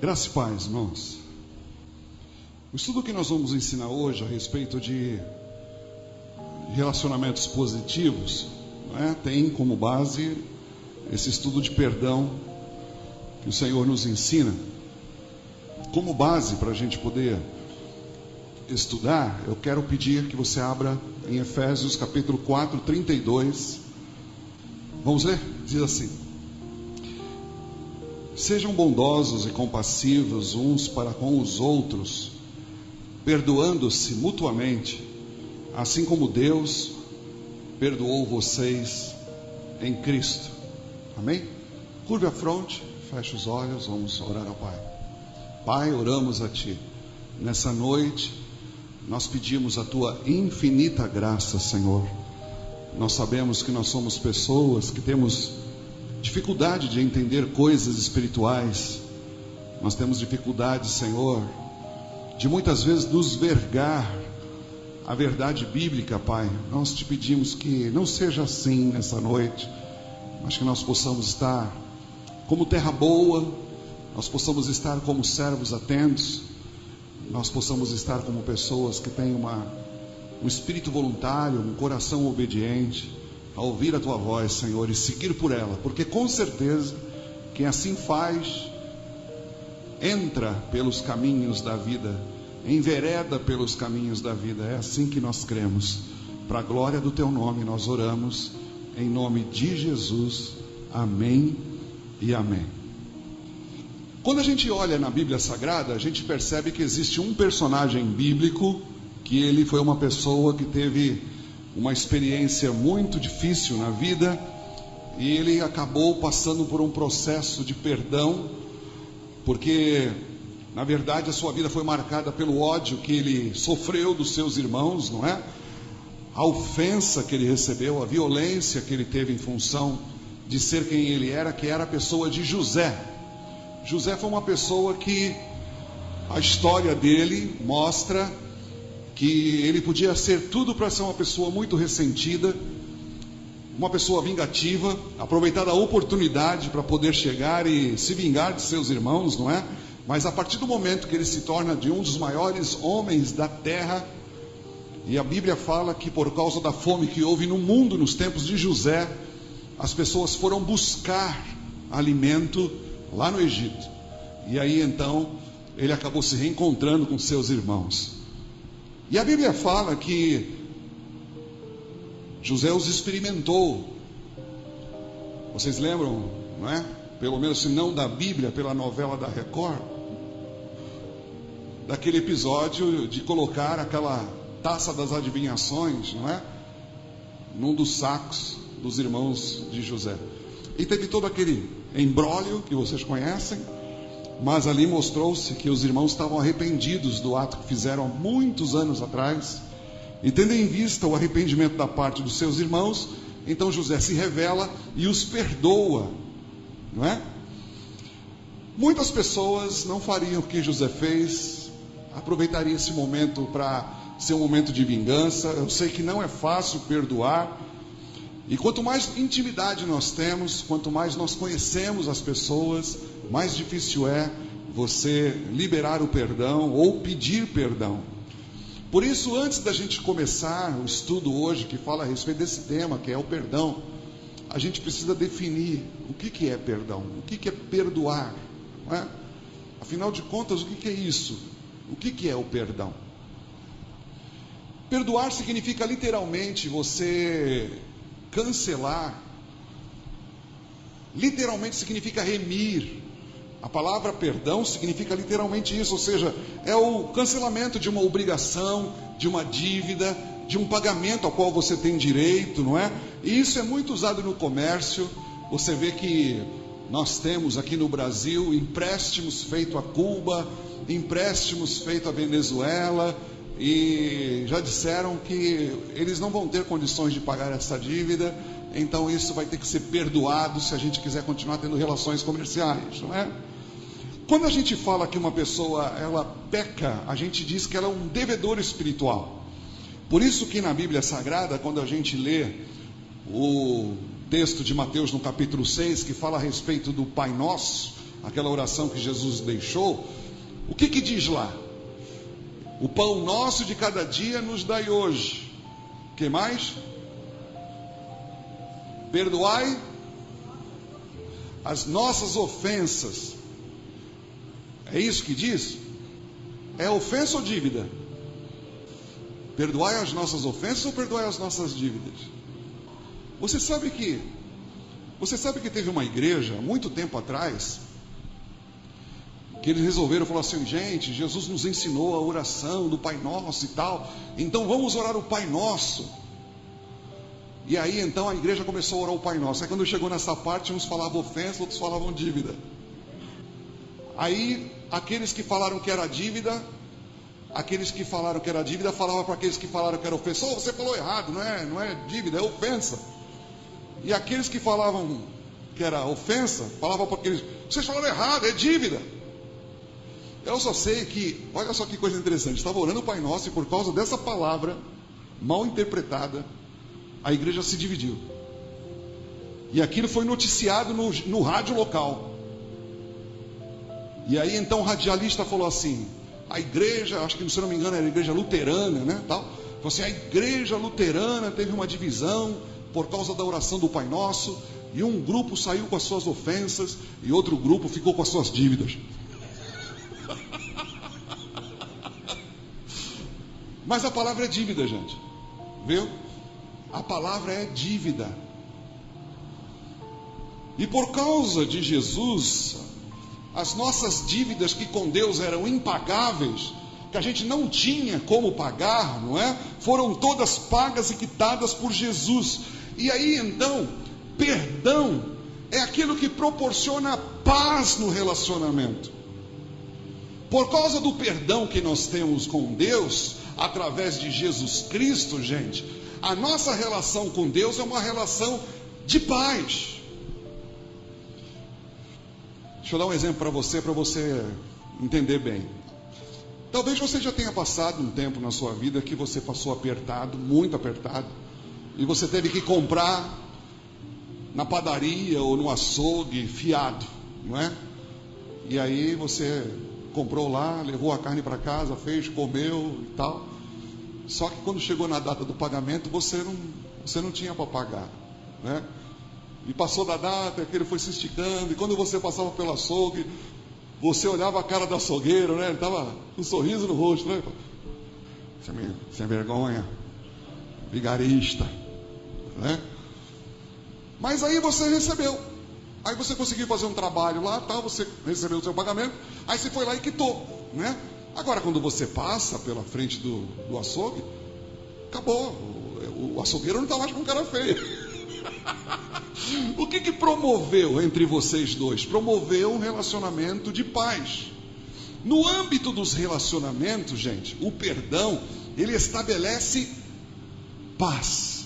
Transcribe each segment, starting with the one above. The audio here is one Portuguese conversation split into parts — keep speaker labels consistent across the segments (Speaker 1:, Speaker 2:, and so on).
Speaker 1: Graça e paz, irmãos. O estudo que nós vamos ensinar hoje a respeito de relacionamentos positivos, tem como base esse estudo de perdão que o Senhor nos ensina. Como base para a gente poder estudar, eu quero pedir que você abra em Efésios capítulo 4, 32. Vamos ler? Diz assim: sejam bondosos e compassivos uns para com os outros, perdoando-se mutuamente, assim como Deus perdoou vocês em Cristo. Amém? Curve a fronte, feche os olhos, vamos orar ao Pai. Pai, oramos a Ti. Nessa noite, nós pedimos a Tua infinita graça, Senhor. Nós sabemos que nós somos pessoas que temos dificuldade de entender coisas espirituais. Nós temos dificuldade, Senhor, de muitas vezes nos vergar a verdade bíblica, Pai. Nós te pedimos que não seja assim nessa noite, mas que nós possamos estar como terra boa, nós possamos estar como servos atentos, nós possamos estar como pessoas que têm um espírito voluntário, um coração obediente, a ouvir a Tua voz, Senhor, e seguir por ela, porque com certeza quem assim faz, entra pelos caminhos da vida, envereda pelos caminhos da vida. É assim que nós cremos. Para a glória do Teu nome nós oramos, em nome de Jesus, amém e amém. Quando a gente olha na Bíblia Sagrada, a gente percebe que existe um personagem bíblico que ele foi uma pessoa que teve uma experiência muito difícil na vida, e ele acabou passando por um processo de perdão, porque na verdade a sua vida foi marcada pelo ódio que ele sofreu dos seus irmãos, não é? A ofensa que ele recebeu, a violência que ele teve em função de ser quem ele era, que era a pessoa de José. José foi uma pessoa que a história dele mostra que ele podia ser tudo para ser uma pessoa muito ressentida, uma pessoa vingativa, aproveitar a oportunidade para poder chegar e se vingar de seus irmãos, não é? Mas a partir do momento que ele se torna de um dos maiores homens da terra, e a Bíblia fala que por causa da fome que houve no mundo nos tempos de José, as pessoas foram buscar alimento lá no Egito, e aí então ele acabou se reencontrando com seus irmãos. E a Bíblia fala que José os experimentou. Vocês lembram, não é? Pelo menos se não da Bíblia, pela novela da Record, daquele episódio de colocar aquela taça das adivinhações, não é? Num dos sacos dos irmãos de José. E teve todo aquele imbróglio que vocês conhecem, mas ali mostrou-se que os irmãos estavam arrependidos do ato que fizeram há muitos anos atrás, e tendo em vista o arrependimento da parte dos seus irmãos, então José se revela e os perdoa, não é? Muitas pessoas não fariam o que José fez, aproveitariam esse momento para ser um momento de vingança. Eu sei que não é fácil perdoar, e quanto mais intimidade nós temos, quanto mais nós conhecemos as pessoas, mais difícil é você liberar o perdão ou pedir perdão. Por isso, antes da gente começar o estudo hoje, que fala a respeito desse tema, que é o perdão, a gente precisa definir o que é perdão, o que é perdoar, não é? Afinal de contas, o que é isso? O que é o perdão? Perdoar significa literalmente você cancelar, literalmente significa remir. A palavra perdão significa literalmente isso, ou seja, é o cancelamento de uma obrigação, de uma dívida, de um pagamento ao qual você tem direito, não é? E isso é muito usado no comércio. Você vê que nós temos aqui no Brasil empréstimos feitos a Cuba, empréstimos feitos a Venezuela, e já disseram que eles não vão ter condições de pagar essa dívida, então isso vai ter que ser perdoado se a gente quiser continuar tendo relações comerciais, não é? Quando a gente fala que uma pessoa ela peca, a gente diz que ela é um devedor espiritual. Por isso que na Bíblia Sagrada, quando a gente lê o texto de Mateus no capítulo 6, que fala a respeito do Pai Nosso, aquela oração que Jesus deixou, o que diz lá? O pão nosso de cada dia nos dai hoje. O que mais? Perdoai as nossas ofensas. É isso que diz? É ofensa ou dívida? Perdoai as nossas ofensas ou perdoai as nossas dívidas? Você sabe que teve uma igreja, há muito tempo atrás, que eles resolveram falar assim: gente, Jesus nos ensinou a oração do Pai Nosso e tal, então vamos orar o Pai Nosso. E aí então a igreja começou a orar o Pai Nosso. Aí quando chegou nessa parte, uns falavam ofensa, outros falavam dívida. Aí aqueles que falaram que era dívida, falavam para aqueles que falaram que era ofensa: oh, você falou errado, não é dívida, é ofensa. E aqueles que falavam que era ofensa, falavam para aqueles: vocês falaram errado, é dívida. Eu só sei que, olha só que coisa interessante, estava orando o Pai Nosso e por causa dessa palavra mal interpretada, a igreja se dividiu. E aquilo foi noticiado no rádio local. E aí então o radialista falou assim: a igreja, acho que se não me engano era a igreja luterana, né, tal, falou assim: a igreja luterana teve uma divisão por causa da oração do Pai Nosso, e um grupo saiu com as suas ofensas e outro grupo ficou com as suas dívidas. Mas a palavra é dívida, gente, viu? A palavra é dívida. E por causa de Jesus, as nossas dívidas que com Deus eram impagáveis, que a gente não tinha como pagar, não é? Foram todas pagas e quitadas por Jesus. E aí então, perdão é aquilo que proporciona paz no relacionamento. Por causa do perdão que nós temos com Deus, através de Jesus Cristo, gente, a nossa relação com Deus é uma relação de paz. Deixa eu dar um exemplo para você entender bem. Talvez você já tenha passado um tempo na sua vida que você passou apertado, muito apertado, e você teve que comprar na padaria ou no açougue fiado, não é? E aí você comprou lá, levou a carne para casa, fez, comeu e tal. Só que quando chegou na data do pagamento, você não tinha para pagar, né? E passou da data, aquele foi se esticando, e quando você passava pelo açougue, você olhava a cara do açougueiro, né? Ele estava com um sorriso no rosto, né? Sem vergonha, vigarista, né? Mas aí você recebeu. Aí você conseguiu fazer um trabalho lá, tal, você recebeu o seu pagamento, aí você foi lá e quitou, né? Agora, quando você passa pela frente do açougue, acabou. O açougueiro não está mais com cara feia. O que promoveu entre vocês dois? Promoveu um relacionamento de paz. No âmbito dos relacionamentos, gente, o perdão, ele estabelece paz.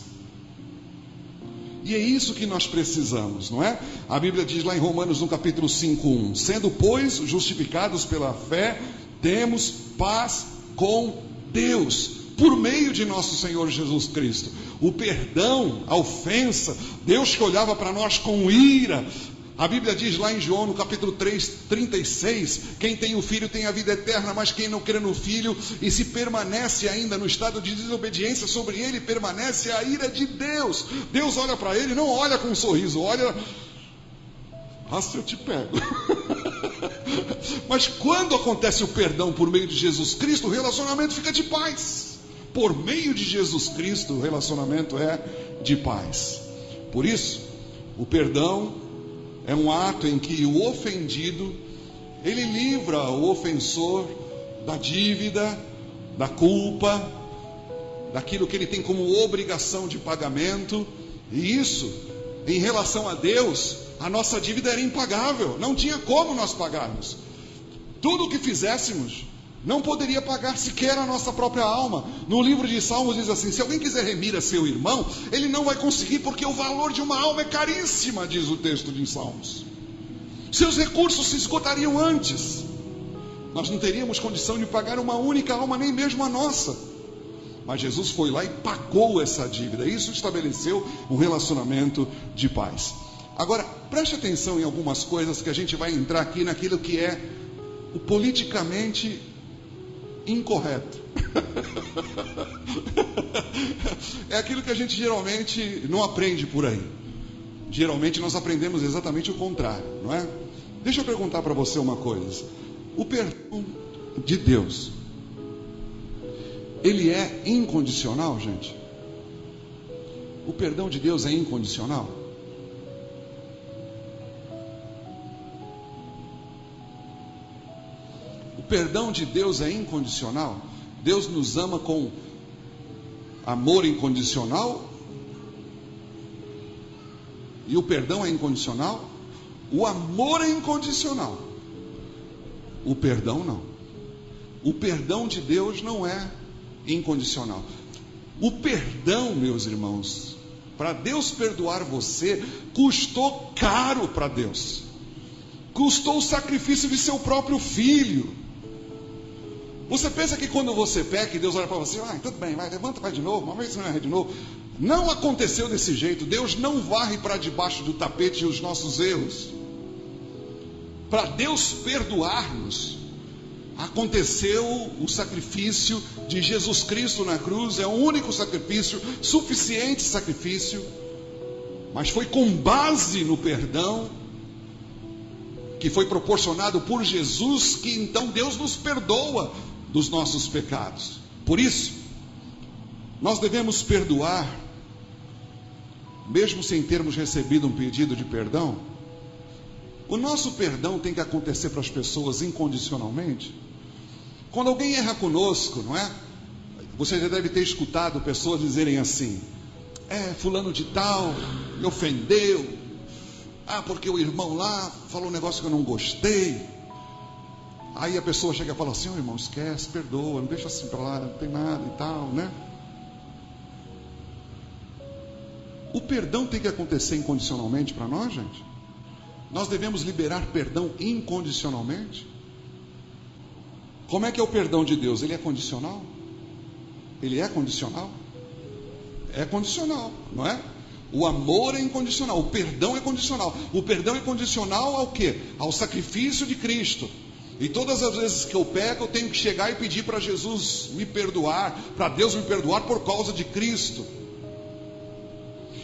Speaker 1: E é isso que nós precisamos, não é? A Bíblia diz lá em Romanos, no capítulo 5:1: sendo, pois, justificados pela fé, temos paz com Deus, por meio de nosso Senhor Jesus Cristo. O perdão, a ofensa, Deus que olhava para nós com ira. A Bíblia diz lá em João, no capítulo 3:36, quem tem o Filho tem a vida eterna, mas quem não crê no Filho e se permanece ainda no estado de desobediência, sobre ele permanece a ira de Deus. Deus olha para ele, não olha com um sorriso, olha: se eu te pego. Mas quando acontece o perdão por meio de Jesus Cristo, o relacionamento fica de paz. Por meio de Jesus Cristo, o relacionamento é de paz. Por isso, o perdão é um ato em que o ofendido, ele livra o ofensor da dívida, da culpa, daquilo que ele tem como obrigação de pagamento. E isso, em relação a Deus, a nossa dívida era impagável, não tinha como nós pagarmos. Tudo o que fizéssemos não poderia pagar sequer a nossa própria alma. No livro de Salmos diz assim: se alguém quiser remir a seu irmão, ele não vai conseguir, porque o valor de uma alma é caríssima, diz o texto de Salmos. Seus recursos se esgotariam antes. Nós não teríamos condição de pagar uma única alma, nem mesmo a nossa. Mas Jesus foi lá e pagou essa dívida. Isso estabeleceu um relacionamento de paz. Agora, preste atenção em algumas coisas que a gente vai entrar aqui naquilo que é o politicamente incorreto. É aquilo que a gente geralmente não aprende por aí. Geralmente nós aprendemos exatamente o contrário, não é? Deixa eu perguntar para você uma coisa. O perdão de Deus, ele é incondicional, gente? O perdão de Deus é incondicional? O perdão de Deus é incondicional? Deus nos ama com amor incondicional? E o perdão é incondicional? O amor é incondicional. O perdão não. O perdão de Deus não é incondicional. O perdão, meus irmãos, para Deus perdoar você, custou caro para Deus. Custou o sacrifício de seu próprio filho. Você pensa que quando você peca, Deus olha para você, tudo bem, vai, levanta, vai de novo, uma vez você não erra de novo. Não aconteceu desse jeito. Deus não varre para debaixo do tapete os nossos erros. Para Deus perdoar-nos, aconteceu o sacrifício de Jesus Cristo na cruz. É o único sacrifício, suficiente sacrifício, mas foi com base no perdão que foi proporcionado por Jesus, que então Deus nos perdoa dos nossos pecados. Por isso, nós devemos perdoar, mesmo sem termos recebido um pedido de perdão. O nosso perdão tem que acontecer para as pessoas incondicionalmente. Quando alguém erra conosco, não é? Você já deve ter escutado pessoas dizerem assim: fulano de tal me ofendeu, porque o irmão lá falou um negócio que eu não gostei. Aí a pessoa chega e fala assim: irmão, esquece, perdoa, não deixa assim para lá, não tem nada e tal, né? O perdão tem que acontecer incondicionalmente para nós, gente? Nós devemos liberar perdão incondicionalmente? Como é que é o perdão de Deus? Ele é condicional? Ele é condicional? É condicional, não é? O amor é incondicional, o perdão é condicional. O perdão é condicional ao quê? Ao sacrifício de Cristo. E todas as vezes que eu peco, eu tenho que chegar e pedir para Jesus me perdoar, para Deus me perdoar por causa de Cristo.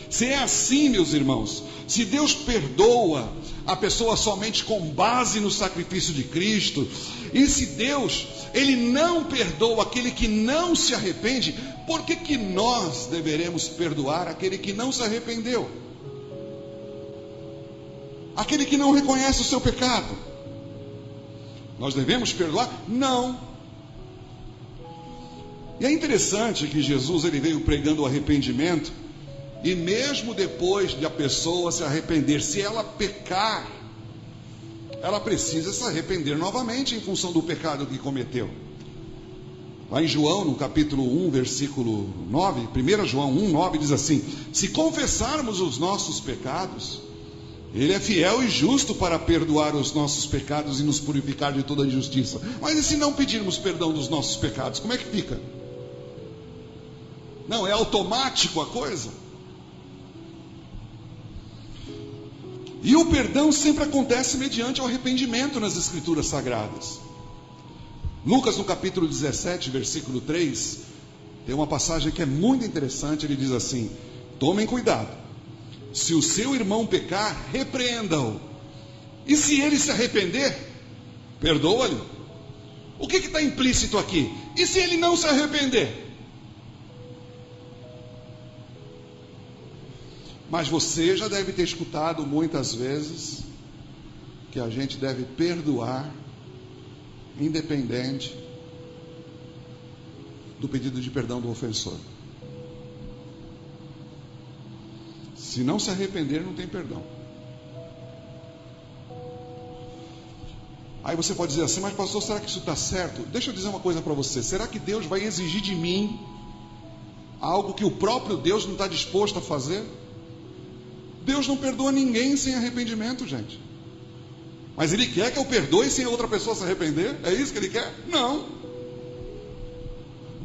Speaker 1: Se é assim, meus irmãos, se Deus perdoa a pessoa somente com base no sacrifício de Cristo, e se Deus, Ele não perdoa aquele que não se arrepende, por que nós deveremos perdoar aquele que não se arrependeu? Aquele que não reconhece o seu pecado? Nós devemos perdoar? Não. E é interessante que Jesus, ele veio pregando o arrependimento, e mesmo depois de a pessoa se arrepender, se ela pecar, ela precisa se arrepender novamente em função do pecado que cometeu. Lá em João, no capítulo 1, versículo 9, 1 João 1, 9, diz assim: se confessarmos os nossos pecados, Ele é fiel e justo para perdoar os nossos pecados e nos purificar de toda injustiça. Mas e se não pedirmos perdão dos nossos pecados, como é que fica? Não, é automático a coisa? E o perdão sempre acontece mediante o arrependimento nas Escrituras Sagradas. Lucas, no capítulo 17, versículo 3, tem uma passagem que é muito interessante. Ele diz assim: tomem cuidado, se o seu irmão pecar, repreenda-o, e se ele se arrepender, perdoa-lhe. O que está implícito aqui? E se ele não se arrepender? Mas você já deve ter escutado muitas vezes que a gente deve perdoar, independente do pedido de perdão do ofensor. Se não se arrepender, não tem perdão. Aí você pode dizer assim: mas pastor, será que isso está certo? Deixa eu dizer uma coisa para você: será que Deus vai exigir de mim algo que o próprio Deus não está disposto a fazer? Deus não perdoa ninguém sem arrependimento, gente. Mas Ele quer que eu perdoe sem a outra pessoa se arrepender? É isso que Ele quer? Não.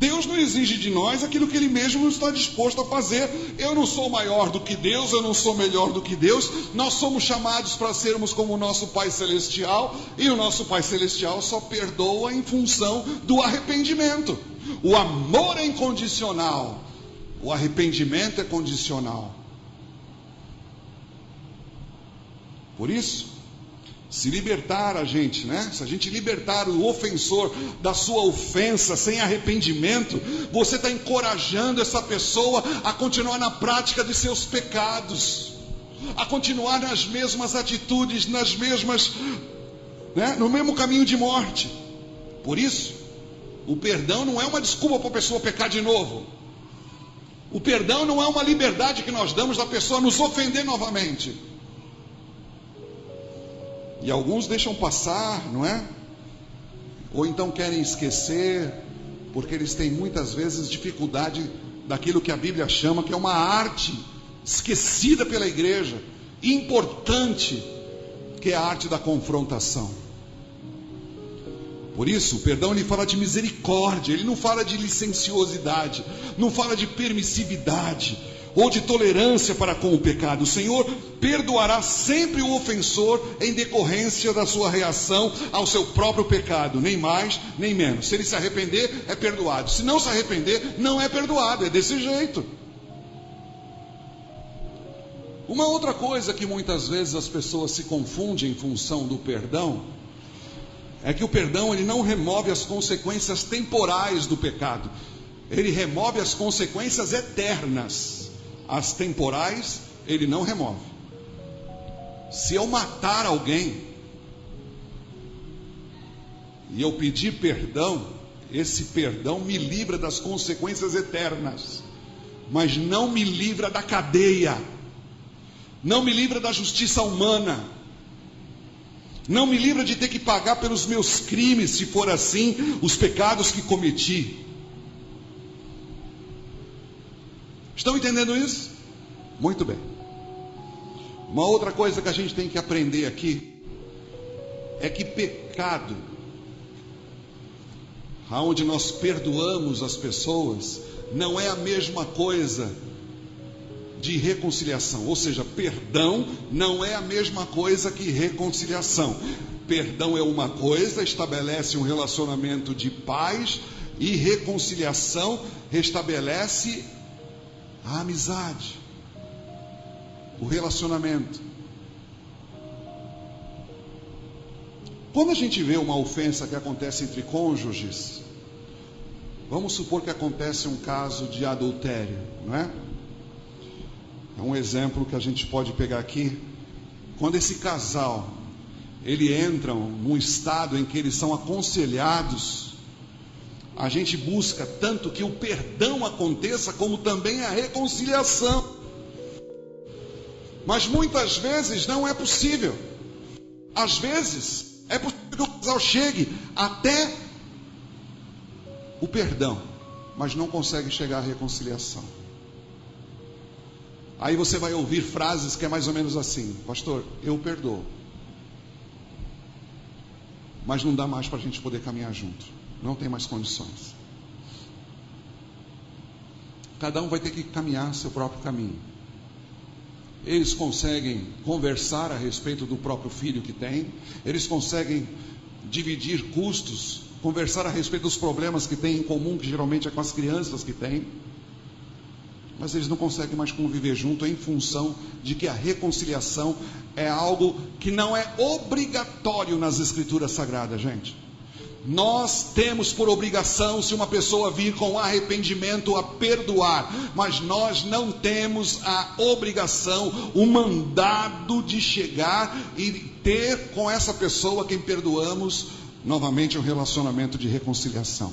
Speaker 1: Deus não exige de nós aquilo que Ele mesmo não está disposto a fazer. Eu não sou maior do que Deus, eu não sou melhor do que Deus. Nós somos chamados para sermos como o nosso Pai Celestial, e o nosso Pai Celestial só perdoa em função do arrependimento. O amor é incondicional, o arrependimento é condicional. Por isso, se libertar a gente, né? Se a gente libertar o ofensor da sua ofensa sem arrependimento, você está encorajando essa pessoa a continuar na prática de seus pecados, a continuar nas mesmas atitudes, nas mesmas, né? No mesmo caminho de morte. Por isso, o perdão não é uma desculpa para a pessoa pecar de novo. O perdão não é uma liberdade que nós damos da pessoa nos ofender novamente. E alguns deixam passar, não é? Ou então querem esquecer, porque eles têm muitas vezes dificuldade daquilo que a Bíblia chama, que é uma arte esquecida pela igreja, importante, que é a arte da confrontação. Por isso, o perdão ele fala de misericórdia, ele não fala de licenciosidade, não fala de permissividade ou de tolerância para com o pecado. O Senhor perdoará sempre o ofensor em decorrência da sua reação ao seu próprio pecado, nem mais nem menos. Se ele se arrepender, é perdoado. Se não se arrepender, não é perdoado. É desse jeito. Uma outra coisa que muitas vezes as pessoas se confundem em função do perdão é que o perdão ele não remove as consequências temporais do pecado. Ele remove as consequências eternas. As temporais, ele não remove. Se eu matar alguém e eu pedir perdão, esse perdão me livra das consequências eternas, mas não me livra da cadeia, não me livra da justiça humana, não me livra de ter que pagar pelos meus crimes, se for assim, os pecados que cometi. Estão entendendo isso? Muito bem. Uma outra coisa que a gente tem que aprender aqui é que pecado, aonde nós perdoamos as pessoas, não é a mesma coisa de reconciliação. Ou seja, perdão não é a mesma coisa que reconciliação. Perdão é uma coisa, estabelece um relacionamento de paz, e reconciliação restabelece a amizade, o relacionamento. Quando a gente vê uma ofensa que acontece entre cônjuges, vamos supor que acontece um caso de adultério, não é? É um exemplo que a gente pode pegar aqui. Quando esse casal, ele entra num estado em que eles são aconselhados, a gente busca tanto que o perdão aconteça, como também a reconciliação. Mas muitas vezes não é possível. Às vezes é possível que o casal chegue até o perdão, mas não consegue chegar à reconciliação. Aí você vai ouvir frases que é mais ou menos assim: pastor, eu perdoo, mas não dá mais para a gente poder caminhar junto. Não tem mais condições. Cada um vai ter que caminhar seu próprio caminho. Eles conseguem conversar a respeito do próprio filho que tem. Eles conseguem dividir custos, conversar a respeito dos problemas que têm em comum, que geralmente é com as crianças que têm. Mas eles não conseguem mais conviver junto em função de que a reconciliação é algo que não é obrigatório nas Escrituras Sagradas, gente. Nós temos por obrigação, se uma pessoa vir com arrependimento, a perdoar, mas nós não temos a obrigação, o mandado de chegar e ter com essa pessoa, quem perdoamos, novamente um relacionamento de reconciliação.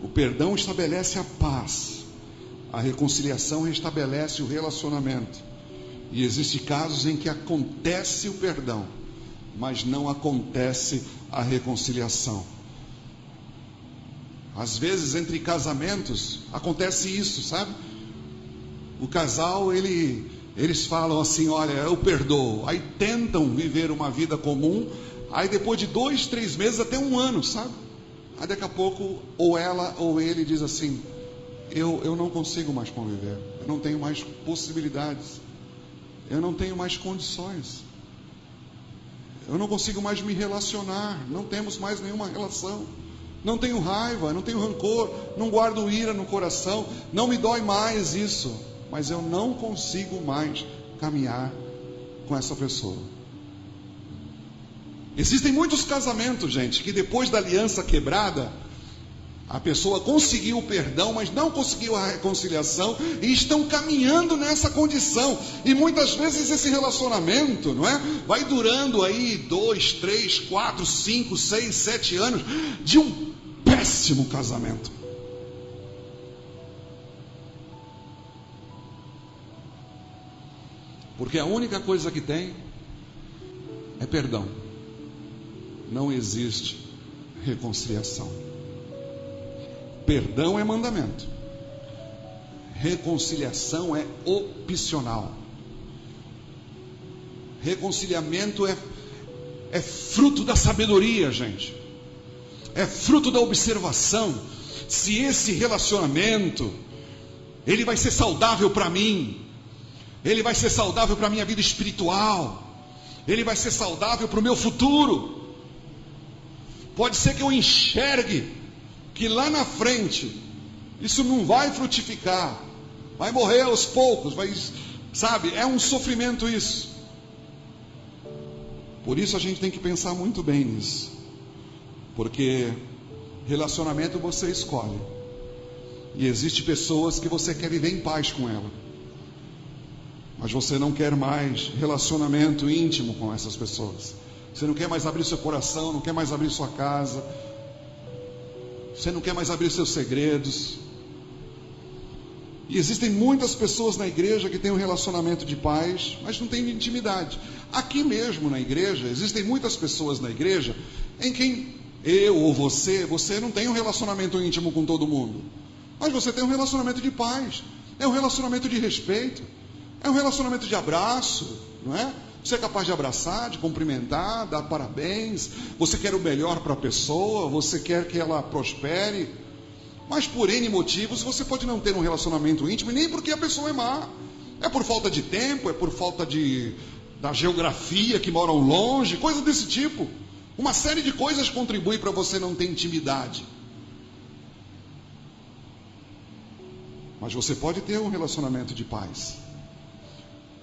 Speaker 1: O perdão estabelece a paz, a reconciliação restabelece o relacionamento. E existem casos em que acontece o perdão, mas não acontece a reconciliação. Às vezes entre casamentos acontece isso, sabe? O casal, eles falam assim: olha, eu perdoo. Aí tentam viver uma vida comum, Aí depois de 2, 3 meses, até 1 ano, sabe? Aí daqui a pouco, ou ela ou ele diz assim: eu não consigo mais conviver, eu não tenho mais possibilidades, eu não tenho mais condições, eu não consigo mais me relacionar, não temos mais nenhuma relação, não tenho raiva, não tenho rancor, não guardo ira no coração, não me dói mais isso, mas eu não consigo mais caminhar com essa pessoa. Existem muitos casamentos, gente, que depois da aliança quebrada, a pessoa conseguiu o perdão, mas não conseguiu a reconciliação, e estão caminhando nessa condição. E muitas vezes esse relacionamento, não é? Vai durando aí 2, 3, 4, 5, 6, 7 anos de um péssimo casamento. Porque a única coisa que tem é perdão. Não existe reconciliação. Perdão é mandamento. Reconciliação é opcional. Reconciliamento é fruto da sabedoria, gente. É fruto da observação. Se esse relacionamento, ele vai ser saudável para mim, ele vai ser saudável para a minha vida espiritual, ele vai ser saudável para o meu futuro. Pode ser que eu enxergue que lá na frente isso não vai frutificar, vai morrer aos poucos, sabe, é um sofrimento isso. Por isso a gente tem que pensar muito bem nisso, porque relacionamento você escolhe, e existe pessoas que você quer viver em paz com ela, mas você não quer mais relacionamento íntimo com essas pessoas. Você não quer mais abrir seu coração, não quer mais abrir sua casa, você não quer mais abrir seus segredos. E existem muitas pessoas na igreja que têm um relacionamento de paz, mas não têm intimidade. Aqui mesmo na igreja, existem muitas pessoas na igreja em quem eu ou você não tem um relacionamento íntimo com todo mundo, mas você tem um relacionamento de paz, é um relacionamento de respeito, é um relacionamento de abraço, não é? Você é capaz de abraçar, de cumprimentar, dar parabéns, você quer o melhor para a pessoa, você quer que ela prospere, mas por N motivos você pode não ter um relacionamento íntimo, nem porque a pessoa é má, é por falta de tempo, é por falta da geografia, que moram longe, coisa desse tipo. Uma série de coisas contribui para você não ter intimidade. Mas você pode ter um relacionamento de paz.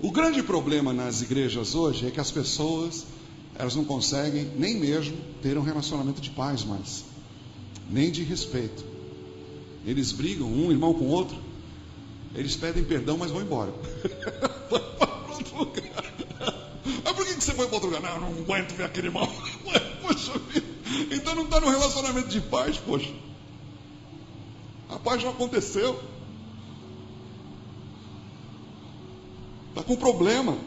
Speaker 1: O grande problema nas igrejas hoje é que as pessoas, elas não conseguem nem mesmo ter um relacionamento de paz mais, nem de respeito. Eles brigam, um irmão com o outro, eles pedem perdão, mas vão embora. Vai para outro lugar. Mas por que você foi para outro lugar? Não, não aguento ver aquele irmão. Poxa vida. Então não está no relacionamento de paz, poxa. A paz não aconteceu. Está com problema.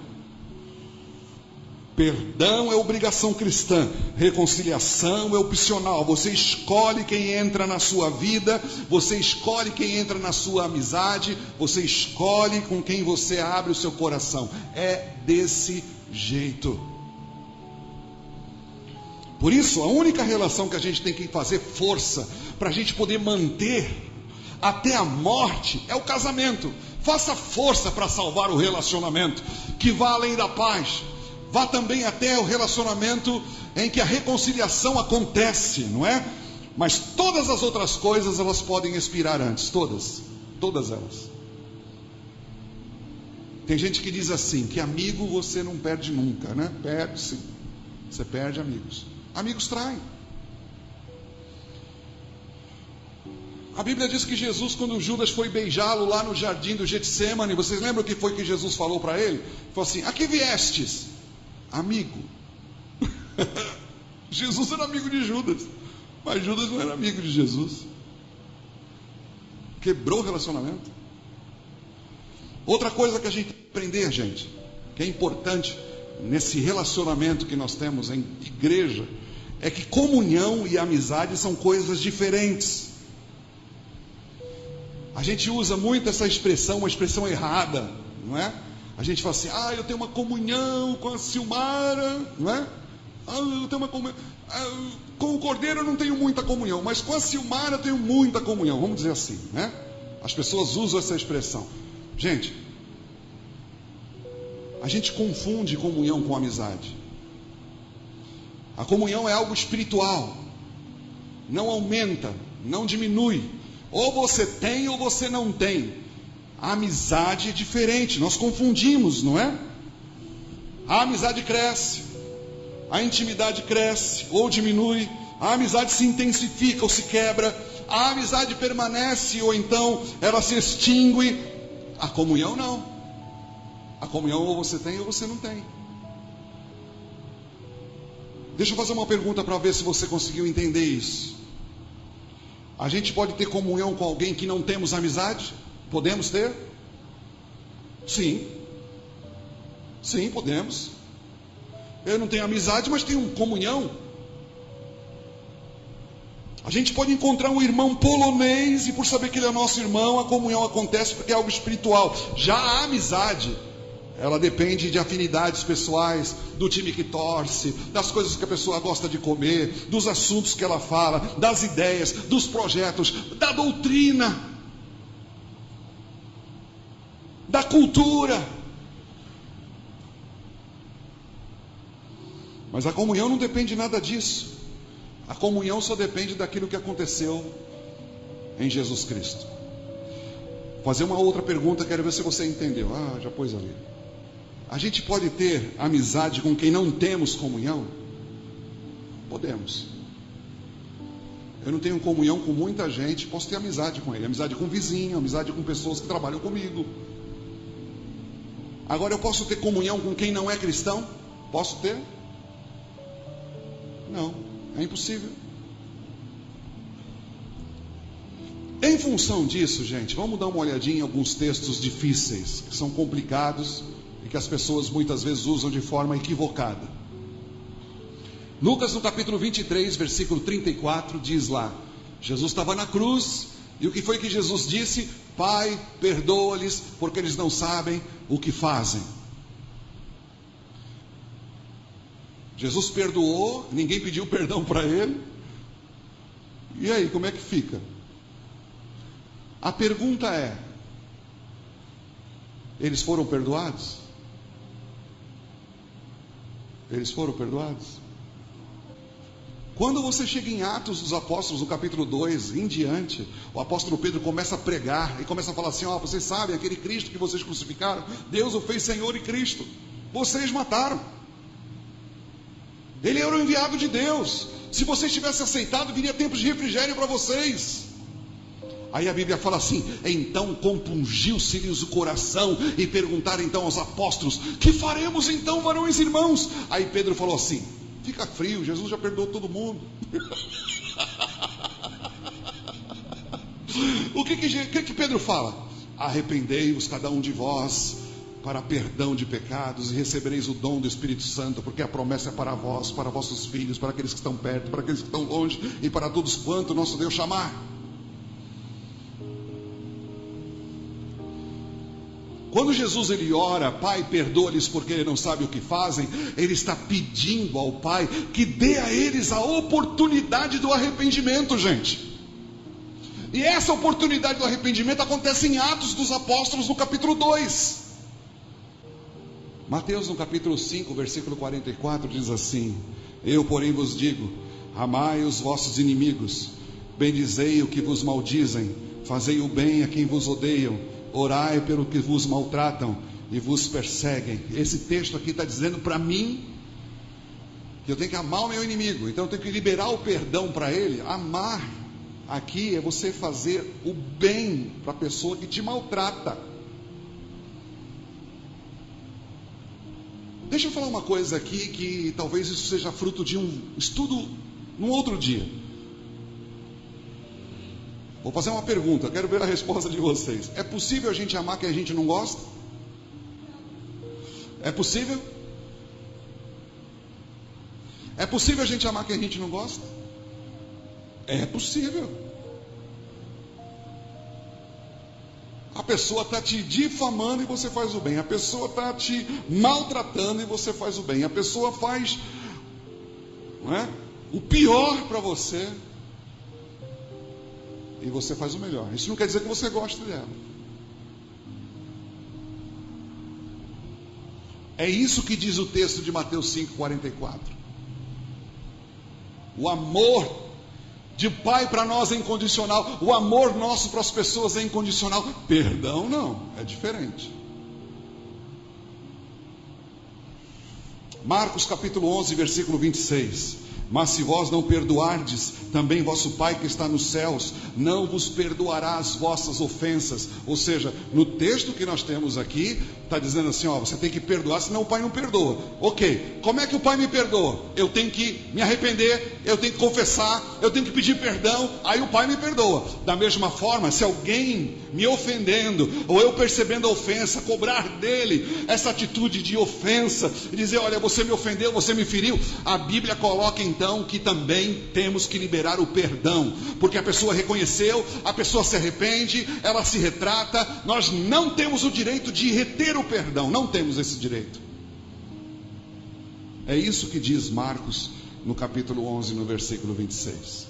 Speaker 1: Perdão é obrigação cristã, reconciliação é opcional. Você escolhe quem entra na sua vida, você escolhe quem entra na sua amizade, você escolhe com quem você abre o seu coração. É desse jeito. Por isso, a única relação que a gente tem que fazer força para a gente poder manter até a morte é o casamento. Faça força para salvar o relacionamento, que vá além da paz. Vá também até o relacionamento em que a reconciliação acontece, não é? Mas todas as outras coisas, elas podem expirar antes, todas elas. Tem gente que diz assim, que amigo você não perde nunca, né? Perde sim, você perde amigos. Amigos traem. A Bíblia diz que Jesus, quando Judas foi beijá-lo lá no jardim do Getsêmani, vocês lembram o que foi que Jesus falou para ele? Ele falou assim, a que viestes? Amigo. Jesus era amigo de Judas, mas Judas não era amigo de Jesus. Quebrou o relacionamento. Outra coisa que a gente tem que aprender, gente, que é importante nesse relacionamento que nós temos em igreja, é que comunhão e amizade são coisas diferentes. A gente usa muito essa expressão, uma expressão errada, não é? A gente fala assim, eu tenho uma comunhão com a Silmara, não é? Eu tenho uma comunhão. Com o Cordeiro eu não tenho muita comunhão, mas com a Silmara eu tenho muita comunhão. Vamos dizer assim, né? As pessoas usam essa expressão. Gente, a gente confunde comunhão com amizade. A comunhão é algo espiritual. Não aumenta, não diminui. Ou você tem ou você não tem. A amizade é diferente, nós confundimos, não é? A amizade cresce, a intimidade cresce ou diminui, a amizade se intensifica ou se quebra, a amizade permanece ou então ela se extingue. A comunhão não. A comunhão ou você tem ou você não tem. Deixa eu fazer uma pergunta para ver se você conseguiu entender isso. A gente pode ter comunhão com alguém que não temos amizade? Podemos ter? Sim. Sim, podemos. Eu não tenho amizade, mas tenho comunhão. A gente pode encontrar um irmão polonês e por saber que ele é nosso irmão, a comunhão acontece porque é algo espiritual. Já a amizade, ela depende de afinidades pessoais, do time que torce, das coisas que a pessoa gosta de comer, dos assuntos que ela fala, das ideias, dos projetos, da doutrina, da cultura. Mas a comunhão não depende de nada disso. A comunhão só depende daquilo que aconteceu em Jesus Cristo. Vou fazer uma outra pergunta, quero ver se você entendeu. Já pôs ali. A gente pode ter amizade com quem não temos comunhão? Podemos. Eu não tenho comunhão com muita gente, posso ter amizade com ele. Amizade com vizinho, amizade com pessoas que trabalham comigo. Agora eu posso ter comunhão com quem não é cristão? Posso ter? Não, é impossível. Em função disso, gente, vamos dar uma olhadinha em alguns textos difíceis, que são complicados e que as pessoas muitas vezes usam de forma equivocada. Lucas no capítulo 23, versículo 34, diz lá, Jesus estava na cruz, e o que foi que Jesus disse? Pai, perdoa-lhes, porque eles não sabem o que fazem. Jesus perdoou, ninguém pediu perdão para ele. E aí, como é que fica? A pergunta é: eles foram perdoados? Eles foram perdoados? Quando você chega em Atos dos Apóstolos, no capítulo 2 em diante, o apóstolo Pedro começa a pregar e começa a falar assim: vocês sabem, aquele Cristo que vocês crucificaram, Deus o fez Senhor e Cristo, vocês mataram. Ele era o enviado de Deus. Se vocês tivessem aceitado, viria tempos de refrigério para vocês. Aí a Bíblia fala assim: então compungiu-se-lhes o coração e perguntaram então aos apóstolos: que faremos então, varões e irmãos? Aí Pedro falou assim: fica frio, Jesus já perdoou todo mundo. O que Pedro fala? Arrependei-vos cada um de vós para perdão de pecados e recebereis o dom do Espírito Santo, porque a promessa é para vós, para vossos filhos, para aqueles que estão perto, para aqueles que estão longe e para todos quanto nosso Deus chamar. Quando Jesus ele ora, Pai, perdoa-lhes porque eles não sabem o que fazem, ele está pedindo ao Pai que dê a eles a oportunidade do arrependimento, gente. E essa oportunidade do arrependimento acontece em Atos dos Apóstolos, no capítulo 2. Mateus no capítulo 5, versículo 44 diz assim: eu porém vos digo, amai os vossos inimigos, bendizei o que vos maldizem, fazei o bem a quem vos odeiam, orai pelo que vos maltratam e vos perseguem. Esse texto aqui está dizendo para mim que eu tenho que amar o meu inimigo, então eu tenho que liberar o perdão para ele. Amar aqui é você fazer o bem para a pessoa que te maltrata. Deixa eu falar uma coisa aqui que talvez isso seja fruto de um estudo num outro dia. Vou fazer uma pergunta, quero ver a resposta de vocês. É possível a gente amar quem a gente não gosta? É possível? É possível a gente amar quem a gente não gosta? É possível. A pessoa está te difamando e você faz o bem. A pessoa está te maltratando e você faz o bem. A pessoa faz não é? O pior para você, e você faz o melhor. Isso não quer dizer que você gosta dela. É isso que diz o texto de Mateus 5,44. O amor de pai para nós é incondicional. O amor nosso para as pessoas é incondicional. Perdão não, é diferente. Marcos capítulo 11, versículo 26. Mas se vós não perdoardes, também vosso Pai que está nos céus não vos perdoará as vossas ofensas. Ou seja, no texto que nós temos aqui, está dizendo assim, ó, você tem que perdoar, senão o Pai não perdoa. Ok, como é que o Pai me perdoa? Eu tenho que me arrepender, eu tenho que confessar, eu tenho que pedir perdão, aí o Pai me perdoa. Da mesma forma, se alguém me ofendendo, ou eu percebendo a ofensa, cobrar dele essa atitude de ofensa, e dizer, olha, você me ofendeu, você me feriu, a Bíblia coloca então que também temos que liberar o perdão, porque a pessoa reconheceu, a pessoa se arrepende, ela se retrata. Nós não temos o direito de reter o perdão, não temos esse direito. É isso que diz Marcos no capítulo 11, no versículo 26.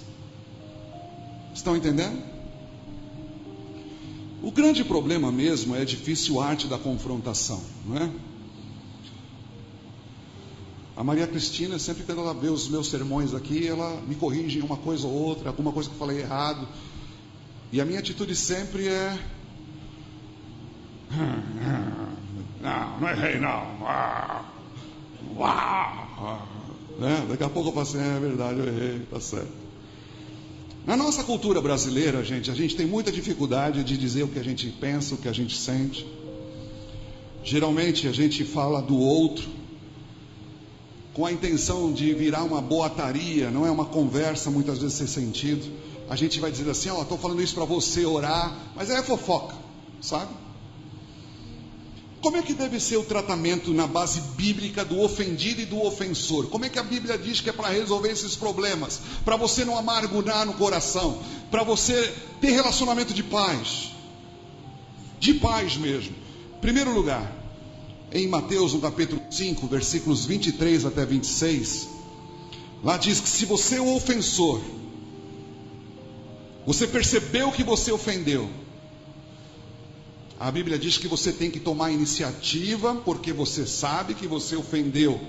Speaker 1: Estão entendendo? O grande problema mesmo é a difícil arte da confrontação, não é? A Maria Cristina, sempre que ela vê os meus sermões aqui, ela me corrige em uma coisa ou outra, alguma coisa que eu falei errado. E a minha atitude sempre é... Não errei não. Né? Daqui a pouco eu falo assim, é verdade, eu errei, tá certo. Na nossa cultura brasileira, a gente tem muita dificuldade de dizer o que a gente pensa, o que a gente sente. Geralmente a gente fala do outro com a intenção de virar uma boataria, não é uma conversa muitas vezes sem sentido. A gente vai dizer assim, ó, estou falando isso para você orar, mas é fofoca, sabe? Como é que deve ser o tratamento na base bíblica do ofendido e do ofensor? Como é que a Bíblia diz que é para resolver esses problemas? Para você não amargurar no coração, para você ter relacionamento de paz mesmo. Em primeiro lugar, em Mateus, no capítulo 5, versículos 23 até 26, lá diz que se você é o ofensor, você percebeu que você ofendeu, a Bíblia diz que você tem que tomar iniciativa, porque você sabe que você ofendeu.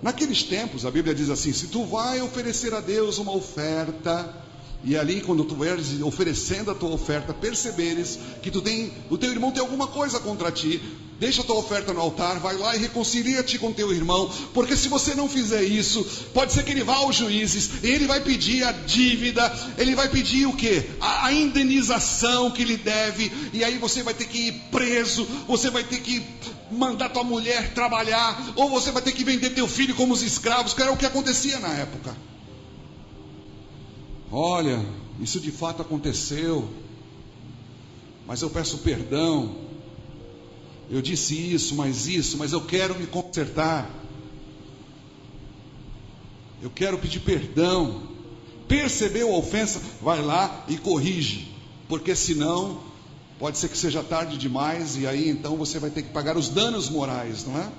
Speaker 1: Naqueles tempos, a Bíblia diz assim, se tu vai oferecer a Deus uma oferta, e ali quando tu vais oferecendo a tua oferta, perceberes que o teu irmão tem alguma coisa contra ti, deixa a tua oferta no altar, vai lá e reconcilia-te com teu irmão, porque se você não fizer isso, pode ser que ele vá aos juízes, e ele vai pedir a dívida, ele vai pedir o quê? A indenização que lhe deve, e aí você vai ter que ir preso, você vai ter que mandar tua mulher trabalhar, ou você vai ter que vender teu filho como os escravos, que era o que acontecia na época. Olha, isso de fato aconteceu, mas eu peço perdão, eu disse isso, mas eu quero me consertar, eu quero pedir perdão. Percebeu a ofensa? Vai lá e corrige, porque senão pode ser que seja tarde demais, e aí então você vai ter que pagar os danos morais, não é?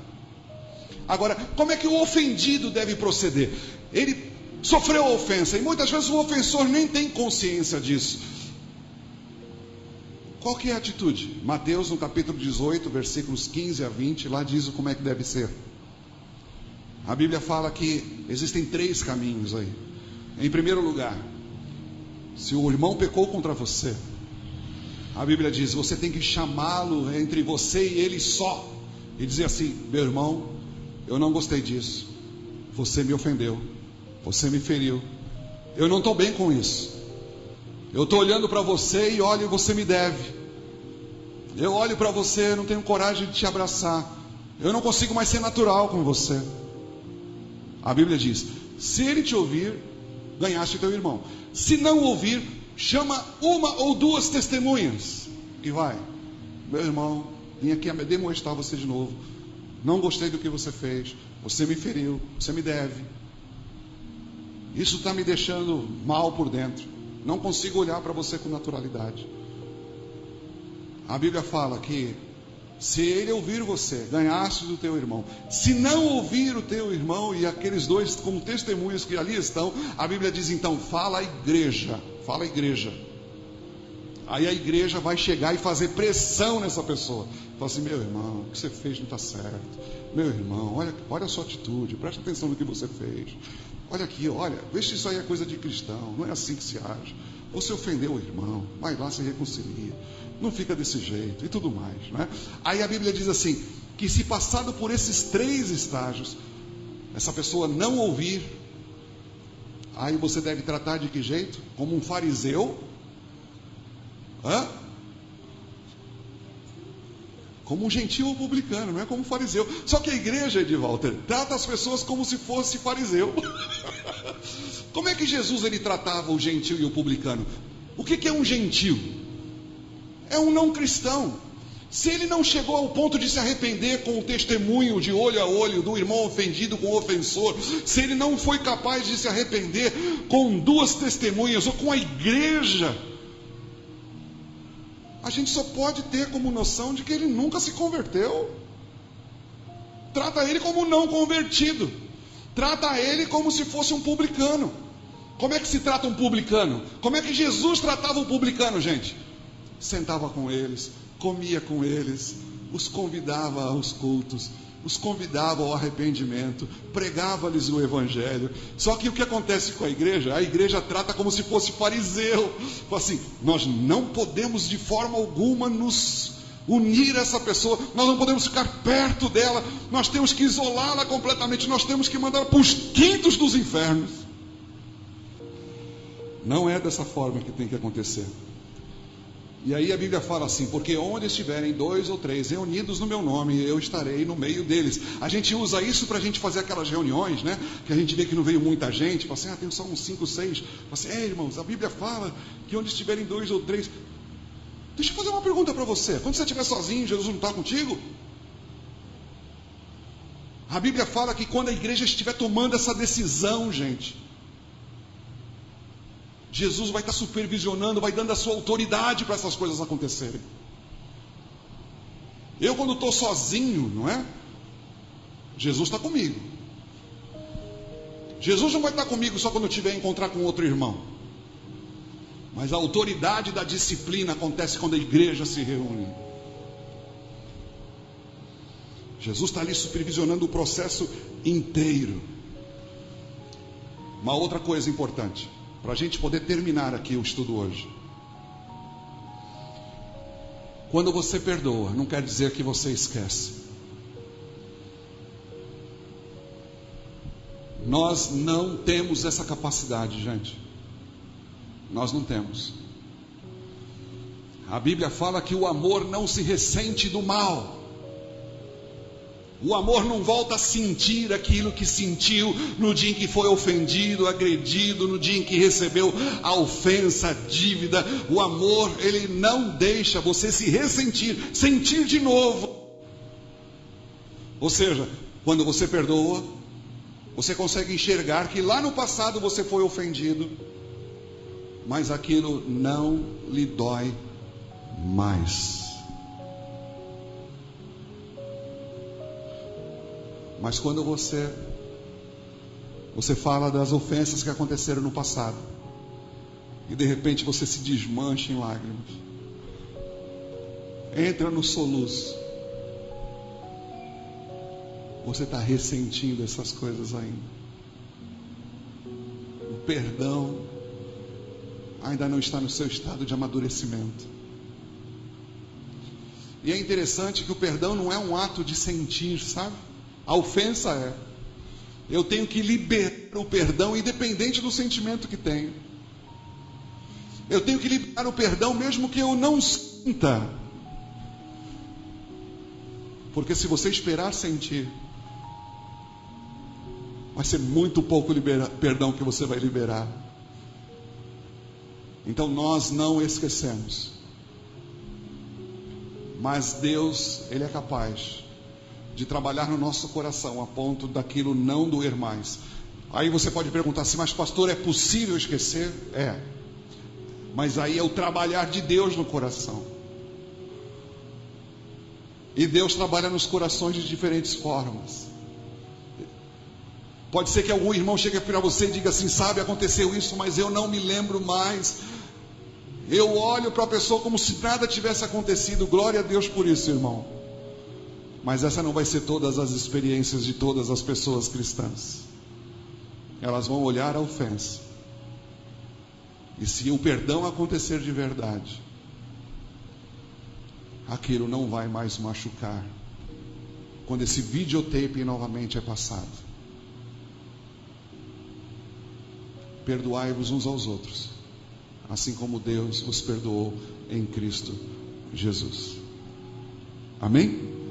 Speaker 1: Agora, como é que o ofendido deve proceder? Ele sofreu a ofensa, e muitas vezes o ofensor nem tem consciência disso. Qual que é a atitude? Mateus no capítulo 18, versículos 15 a 20, lá diz como é que deve ser. A Bíblia fala que existem 3 caminhos aí. Em primeiro lugar, se o irmão pecou contra você, a Bíblia diz, você tem que chamá-lo entre você e ele só, e dizer assim, meu irmão, eu não gostei disso, você me ofendeu, você me feriu, eu não estou bem com isso, eu estou olhando para você e olho, você me deve, eu olho para você, não tenho coragem de te abraçar, eu não consigo mais ser natural com você. A Bíblia diz, se ele te ouvir, ganhaste teu irmão, se não ouvir, chama 1 ou 2 testemunhas, e vai, meu irmão, vim aqui demonstrar você de novo, não gostei do que você fez, você me feriu, você me deve, isso está me deixando mal por dentro, não consigo olhar para você com naturalidade. A Bíblia fala que Se ele ouvir você, ganhaste do teu irmão. Se não ouvir o teu irmão e aqueles dois como testemunhas que ali estão, a Bíblia diz então, fala à igreja. Fala à igreja. Aí a igreja vai chegar e fazer pressão nessa pessoa. Fala assim, meu irmão, o que você fez não está certo. Meu irmão, olha a sua atitude, presta atenção no que você fez. Olha aqui, olha, vê se isso aí é coisa de cristão, não é assim que se age. Você ofendeu o irmão, vai lá, se reconcilia. Não fica desse jeito e tudo mais, né? Aí a Bíblia diz assim, que se passado por esses 3 estágios, essa pessoa não ouvir, aí você deve tratar de que jeito? Como um fariseu? Como um gentil ou publicano, não é como um fariseu. Só que a igreja, Edivalter, trata as pessoas como se fosse fariseu. Como é que Jesus ele tratava o gentil e o publicano? O que é um gentil? É um não cristão. Se ele não chegou ao ponto de se arrepender com o testemunho de olho a olho do irmão ofendido com o ofensor, se ele não foi capaz de se arrepender com 2 testemunhas ou com a igreja, a gente só pode ter como noção de que ele nunca se converteu. Trata ele como não convertido. Trata ele como se fosse um publicano. Como é que se trata um publicano? Como é que Jesus tratava o publicano, gente? Sentava com eles, comia com eles, os convidava aos cultos, os convidava ao arrependimento, pregava-lhes o evangelho. Só que o que acontece com a igreja trata como se fosse fariseu. Assim, nós não podemos de forma alguma nos unir a essa pessoa, nós não podemos ficar perto dela, nós temos que isolá-la completamente, nós temos que mandá-la para os quintos dos infernos. Não é dessa forma que tem que acontecer. E aí a Bíblia fala assim, porque onde estiverem 2 ou 3 reunidos no meu nome, eu estarei no meio deles. A gente usa isso para a gente fazer aquelas reuniões, né? Que a gente vê que não veio muita gente, fala assim, tem só uns 5, 6. Fala assim, irmãos, a Bíblia fala que onde estiverem 2 ou 3... Deixa eu fazer uma pergunta para você. Quando você estiver sozinho, Jesus não está contigo? A Bíblia fala que quando a igreja estiver tomando essa decisão, gente, Jesus vai estar supervisionando, vai dando a sua autoridade para essas coisas acontecerem. Eu quando estou sozinho, não é? Jesus está comigo. Jesus não vai estar comigo só quando eu tiver a encontrar com outro irmão. Mas a autoridade da disciplina acontece quando a igreja se reúne. Jesus está ali supervisionando o processo inteiro. Uma outra coisa importante, para a gente poder terminar aqui o estudo hoje. Quando você perdoa, não quer dizer que você esquece. Nós não temos essa capacidade, gente. Nós não temos. A Bíblia fala que o amor não se ressente do mal. O amor não volta a sentir aquilo que sentiu no dia em que foi ofendido, agredido, no dia em que recebeu a ofensa, a dívida. O amor, ele não deixa você se ressentir, sentir de novo. Ou seja, quando você perdoa, você consegue enxergar que lá no passado você foi ofendido, mas aquilo não lhe dói mais. Mas quando você fala das ofensas que aconteceram no passado, e de repente você se desmancha em lágrimas, entra no soluço, você está ressentindo essas coisas ainda. O perdão ainda não está no seu estado de amadurecimento. E é interessante que o perdão não é um ato de sentir, sabe? A ofensa é. Eu tenho que liberar o perdão independente do sentimento que tenho. Eu tenho que liberar o perdão mesmo que eu não sinta. Porque se você esperar sentir, vai ser muito pouco perdão que você vai liberar. Então nós não esquecemos. Mas Deus, Ele é capaz de trabalhar no nosso coração a ponto daquilo não doer mais. Aí você pode perguntar assim, mas pastor, é possível esquecer? É. Mas aí é o trabalhar de Deus no coração. E Deus trabalha nos corações de diferentes formas. Pode ser que algum irmão chegue para você e diga assim: sabe, aconteceu isso, mas eu não me lembro mais. Eu olho para a pessoa como se nada tivesse acontecido. Glória a Deus por isso, irmão. Mas essa não vai ser todas as experiências de todas as pessoas cristãs. Elas vão olhar a ofensa. E se o perdão acontecer de verdade, aquilo não vai mais machucar. Quando esse videotape novamente é passado. Perdoai-vos uns aos outros, assim como Deus os perdoou em Cristo Jesus. Amém?